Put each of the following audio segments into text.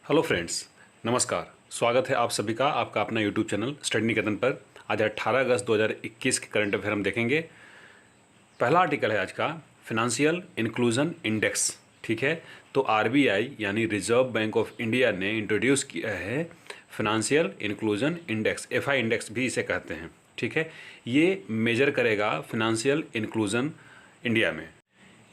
Hello friends, नमस्कार। स्वागत है आप सभी का आपका अपना यूट्यूब चैनल स्टडी निकेतन पर। आज 18 अगस्त 2021 के करंट अफेयर हम देखेंगे। पहला आर्टिकल है आज का, फाइनेंशियल इंक्लूजन इंडेक्स। ठीक है, तो आरबीआई यानी रिजर्व बैंक ऑफ इंडिया ने इंट्रोड्यूस किया है financial inclusion index, FI index भी इसे कहते हैं। ठीक है, ये मेजर करेगा फाइनेंशियल इंक्लूजन इंडिया में।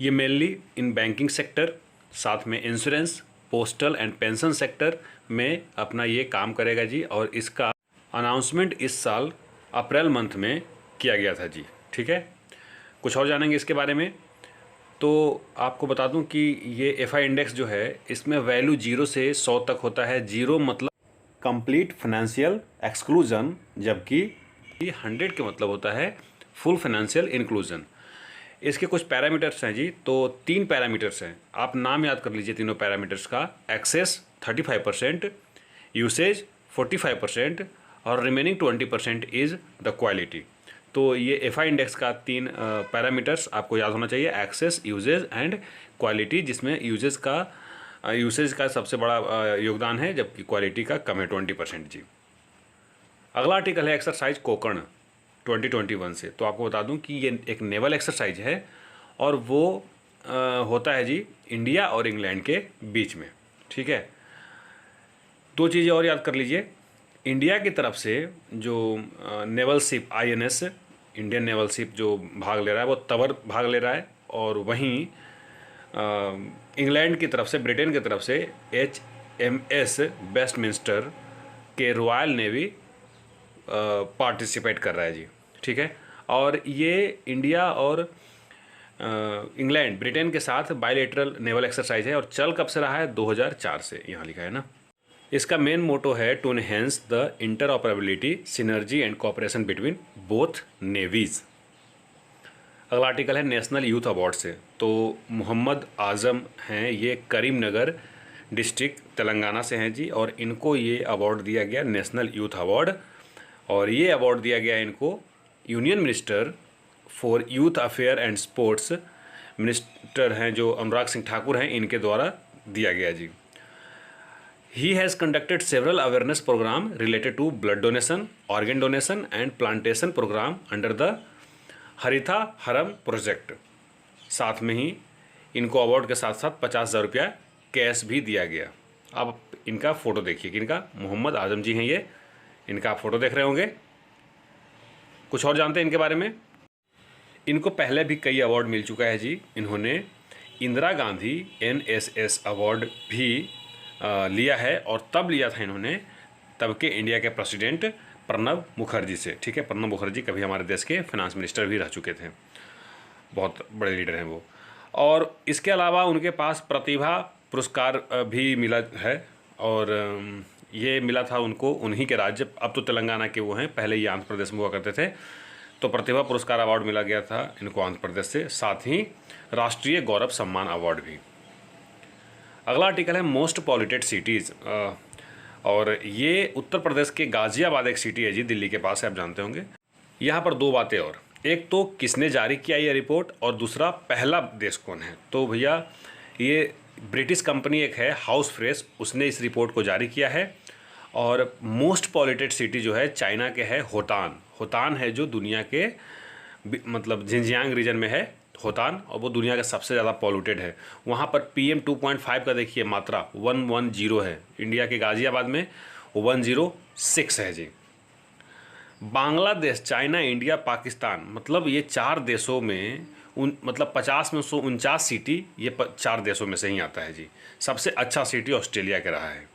ये मेनली इन बैंकिंग सेक्टर, साथ में insurance, postal and pension sector में अपना ये काम करेगा जी। और इसका अनाउंसमेंट इस साल अप्रैल मंथ में किया गया था जी। ठीक है, कुछ और जानेंगे इसके बारे में। तो आपको बता दूं कि ये एफआई इंडेक्स जो है, इसमें वैल्यू 0 से 100 तक होता है। 0 मतलब कंप्लीट फाइनेंशियल एक्सक्लूजन, जबकि 100 के मतलब होता है फुल फाइनेंशियल इंक्लूजन। इसके कुछ पैरामीटर्स हैं जी। तो 3 पैरामीटर्स हैं, आप नाम याद कर लीजिए तीनों पैरामीटर्स का। एक्सेस 35%, यूसेज 45% और रिमेनिंग 20% इज़ द क्वालिटी। तो ये एफआई इंडेक्स का 3 पैरामीटर्स आपको याद होना चाहिए, एक्सेस, यूजेज एंड क्वालिटी, जिसमें यूसेज का सबसे बड़ा योगदान है, जबकि क्वालिटी का कम है 20% जी। अगला आर्टिकल है एक्सरसाइज कोकर्ण 2021 से। तो आपको बता दूं कि ये एक नेवल एक्सरसाइज है और वो होता है जी इंडिया और इंग्लैंड के बीच में। ठीक है, 2 चीज़ें और याद कर लीजिए। इंडिया की तरफ से जो naval ship INS, Indian naval ship जो भाग ले रहा है वो तवर भाग ले रहा है, और वहीं इंग्लैंड की तरफ से, ब्रिटेन की तरफ से HMS वेस्टमिंस्टर के रॉयल नेवी पार्टिसिपेट कर रहा है जी। ठीक है, और ये इंडिया और इंग्लैंड, ब्रिटेन के साथ बायलैटरल नेवल एक्सरसाइज है। और चल कब से रहा है? 2004 से, यहाँ लिखा है ना। इसका मेन मोटो है to enhance the interoperability, synergy and cooperation between both navies. अगला आर्टिकल है नेशनल यूथ अवार्ड से। तो मोहम्मद आजम हैं, ये करीमनगर डिस्ट्रिक्ट तेलंगाना से हैं जी, और इनको ये अवार्ड दिया गया, नेशनल यूथ अवार्ड। और ये अवार्ड दिया गया इनको union minister for youth affair and sports, minister हैं जो अनुराग सिंह ठाकुर हैं, इनके द्वारा दिया गया ji. He has conducted several awareness program related to blood donation, organ donation and plantation program under the Haritha Haram project. साथ में ही इनको अवार्ड के साथ साथ 50,000 रुपया कैश भी दिया गया। अब इनका फ़ोटो देखिए कि इनका मोहम्मद आजम जी हैं ये, इनका आप फोटो देख रहे होंगे। कुछ और जानते हैं इनके बारे में। इनको पहले भी कई अवार्ड मिल चुका है जी। इन्होंने इंदिरा गांधी NSS अवार्ड भी लिया है, और तब लिया था इन्होंने तब के इंडिया के प्रेसिडेंट प्रणब मुखर्जी से। ठीक है, प्रणब मुखर्जी कभी हमारे देश के फाइनेंस मिनिस्टर भी रह चुके थे, बहुत बड़े लीडर हैं वो। और इसके अलावा उनके पास प्रतिभा पुरस्कार भी मिला है, और ये मिला था उनको उन्हीं के राज्य, अब तो तेलंगाना के वो हैं, पहले ये आंध्र प्रदेश में हुआ करते थे। तो प्रतिभा पुरस्कार अवार्ड मिला गया था इनको आंध्र प्रदेश से, साथ ही राष्ट्रीय गौरव सम्मान अवार्ड भी। अगला आर्टिकल है मोस्ट पॉल्यूटेड सिटीज़, और ये उत्तर प्रदेश के गाजियाबाद एक सिटी है जी, दिल्ली के पास है, आप जानते होंगे। यहाँ पर 2 बातें और, एक तो किसने जारी किया ये रिपोर्ट, और दूसरा पहला देश कौन है। तो भैया ये ब्रिटिश कंपनी एक है हाउस फ्रेश, उसने इस रिपोर्ट को जारी किया है। और मोस्ट पॉल्यूटेड सिटी जो है चाइना के है होतान। होतान है जो दुनिया के मतलब जिनजियांग रीजन में है होतान, और वो दुनिया का सबसे ज़्यादा पॉल्यूटेड है। वहाँ पर PM 2.5 का देखिए मात्रा 110 है, इंडिया के गाजियाबाद में 106 है जी। बांग्लादेश, चाइना, इंडिया, पाकिस्तान, मतलब ये 4 देशों में मतलब 50 में 149 सिटी ये 4 देशों में से ही आता है जी। सबसे अच्छा सिटी ऑस्ट्रेलिया का रहा है।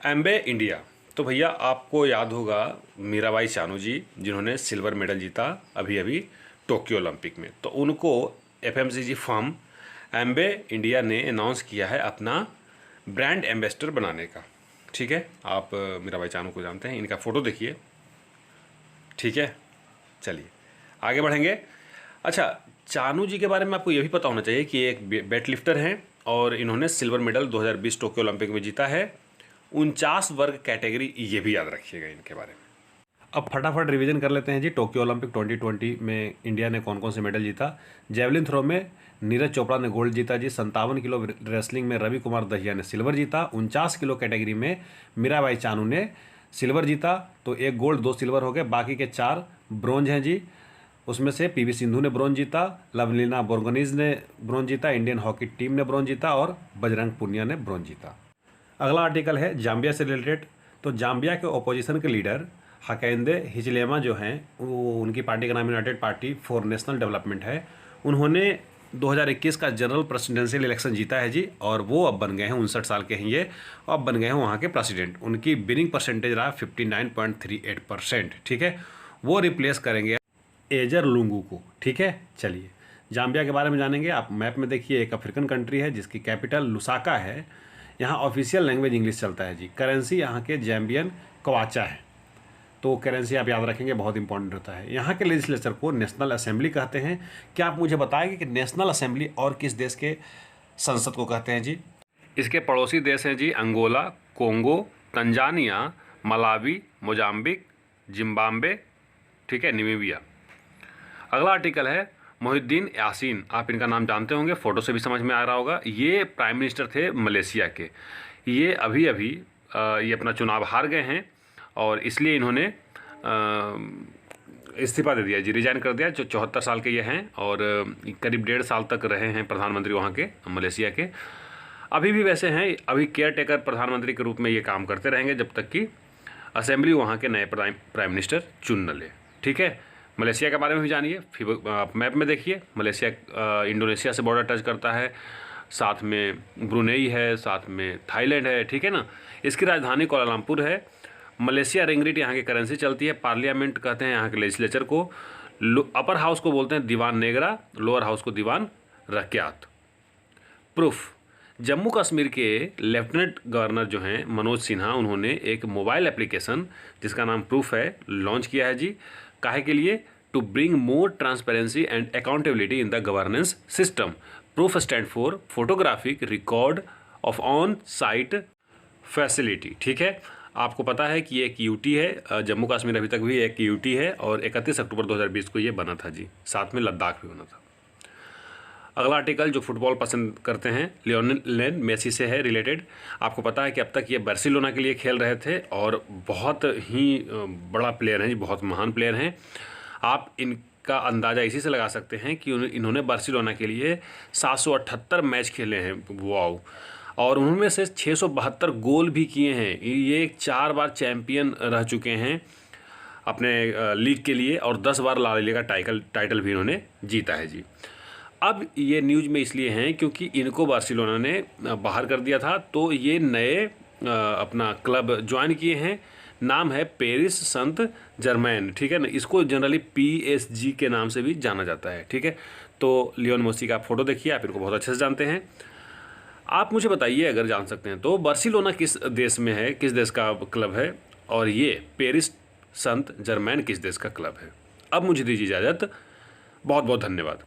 एम्बे इंडिया, तो भैया आपको याद होगा मीराबाई चानू जी, जिन्होंने सिल्वर मेडल जीता अभी अभी टोक्यो ओलंपिक में। तो उनको FMCG फर्म एम्बे इंडिया ने अनाउंस किया है अपना ब्रांड एम्बेसडर बनाने का। ठीक है, आप मीराबाई चानू को जानते हैं, इनका फ़ोटो देखिए। ठीक है, चलिए आगे बढ़ेंगे। अच्छा, चानू जी के बारे में आपको ये भी पता होना चाहिए कि एक वेट लिफ्टर हैं, और इन्होंने सिल्वर मेडल 2020 टोक्यो ओलंपिक में जीता है। 49 वर्ग कैटेगरी, ये भी याद रखिएगा इनके बारे में। अब फटाफट रिवीजन कर लेते हैं जी। टोक्यो ओलंपिक 2020 में इंडिया ने कौन कौन से मेडल जीता। जेवलिन थ्रो में नीरज चोपड़ा ने गोल्ड जीता जी। 57 किलो रेसलिंग में रवि कुमार दहिया ने सिल्वर जीता। 49 किलो कैटेगरी में मीराबाई चानू ने सिल्वर जीता। तो 1 गोल्ड 2 सिल्वर हो गए, बाकी के 4 ब्रोंज हैं जी। उसमें से पीवी सिंधु ने ब्रोंज जीता, लवलीना बोर्गोनीज ने ब्रोंज जीता, इंडियन हॉकी टीम ने ब्रोंज जीता और बजरंग पुनिया ने ब्रोंज जीता। अगला आर्टिकल है जाम्बिया से रिलेटेड। तो जाम्बिया के ओपोजिशन के लीडर हकैंदे हिचलेमा जो हैं, वो उनकी पार्टी का नाम United party for national development है। उन्होंने 2021 का जनरल प्रेसिडेंशियल इलेक्शन जीता है जी, और वो अब बन गए हैं, 59 साल के हैं ये, अब बन गए हैं वहाँ के प्रेसिडेंट। उनकी विनिंग परसेंटेज रहा 59.38%। ठीक है, वो रिप्लेस करेंगे एजर लुंगू को। ठीक है, चलिए जाम्बिया के बारे में जानेंगे। आप मैप में देखिए, एक अफ्रीकन कंट्री है जिसकी कैपिटल लुसाका है। यहाँ ऑफिशियल लैंग्वेज इंग्लिश चलता है जी। करेंसी यहाँ के जैम्बियन क्वाचा है, तो करेंसी आप याद रखेंगे, बहुत इंपॉर्टेंट होता है। यहाँ के लेजिस्लेचर को नेशनल असेंबली कहते हैं। क्या आप मुझे बताएंगे कि नेशनल असेंबली और किस देश के संसद को कहते हैं जी? इसके पड़ोसी देश हैं जी Angola, Congo, Tanzania, Malawi, Mozambique, Zimbabwe, ठीक है, नामीबिया। अगला आर्टिकल है मोहिउद्दीन यासीन। आप इनका नाम जानते होंगे, फ़ोटो से भी समझ में आ रहा होगा। ये प्राइम मिनिस्टर थे मलेशिया के। ये अभी अभी ये अपना चुनाव हार गए हैं और इसलिए इन्होंने इस्तीफा दे दिया जी, रिजाइन कर दिया। जो 74 साल के ये हैं और करीब 1.5 साल तक रहे हैं प्रधानमंत्री वहाँ के मलेशिया के। अभी भी वैसे हैं, अभी केयर टेकर प्रधानमंत्री के रूप में ये काम करते रहेंगे जब तक कि असेंबली वहाँ के नए प्राइम मिनिस्टर चुन न ले। ठीक है, मलेशिया के बारे में भी जानिए। फिर आप मैप में देखिए, मलेशिया इंडोनेशिया से बॉर्डर टच करता है, साथ में ब्रुनेई है, साथ में थाईलैंड है। ठीक है ना। इसकी राजधानी कोलालमपुर है। मलेशिया रिंगरिट यहाँ की करेंसी चलती है। पार्लियामेंट कहते हैं यहाँ के लेजिस्लेचर को। अपर हाउस को बोलते हैं दीवान नेगरा, लोअर हाउस को दीवान रक्यात। प्रूफ, जम्मू कश्मीर के लेफ्टिनेंट गवर्नर जो हैं मनोज सिन्हा, उन्होंने एक मोबाइल एप्लीकेशन जिसका नाम प्रूफ है लॉन्च किया है जी। काहे के लिए? To bring more transparency and accountability in the governance system. Proof stand for photographic record of on site facility. ठीक है, आपको पता है कि ये एक यूटी है, जम्मू कश्मीर अभी तक भी एक यूटी है और 31 अक्टूबर 2020 को ये बना था जी। साथ में लद्दाख भी बना था। अगला आर्टिकल जो फुटबॉल पसंद करते हैं, लियोनेल मेसी से है रिलेटेड। आपको पता है कि अब तक ये बार्सिलोना के लिए खेल रहे थे और बहुत ही बड़ा प्लेयर हैं जी, बहुत महान प्लेयर हैं। आप इनका अंदाज़ा इसी से लगा सकते हैं कि इन्होंने बार्सिलोना के लिए 778 मैच खेले हैं, वाओ, और उनमें से 672 गोल भी किए हैं। ये 4 बार चैम्पियन रह चुके हैं अपने लीग के लिए और 10 बार ला लीगा टाइटल भी इन्होंने जीता है जी। अब ये न्यूज़ में इसलिए हैं क्योंकि इनको बार्सिलोना ने बाहर कर दिया था, तो ये नए अपना क्लब ज्वाइन किए हैं। नाम है पेरिस सेंट जर्मैन। ठीक है ना, इसको जनरली PSG के नाम से भी जाना जाता है। ठीक है, तो लियोन मेसी का फोटो देखिए, आप इनको बहुत अच्छे से जानते हैं। आप मुझे बताइए अगर जान सकते हैं तो बार्सिलोना किस देश में है, किस देश का क्लब है, और ये पेरिस सेंट जर्मैन किस देश का क्लब है। अब मुझे दीजिए इजाज़त, बहुत बहुत धन्यवाद।